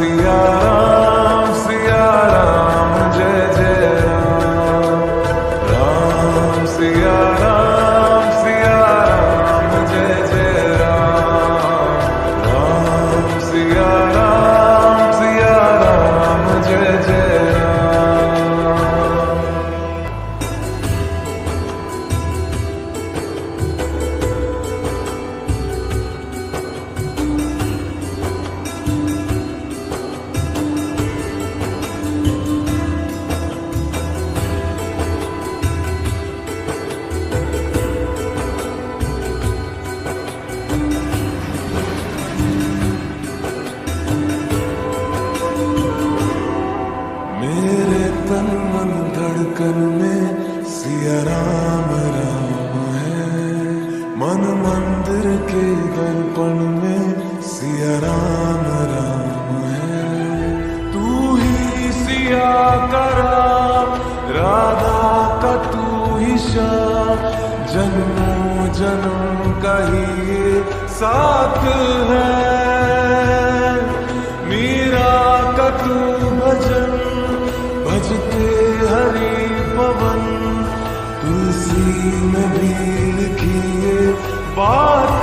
सिया राम जय जय राम। राम सिया राम जय जय राम। राम सिया राम जय जय राम। मेरे तन मन धड़कन में सिया राम राम है। मन मंदिर के दर्पण में सिया राम है। तू ही सिया का राम, राधा का तू ही श्याम। जन्मों जन्म का ही ये साथ है। मीरा का तू भजन भजते हरि पवन। तुलसी में भी लिखी ये बात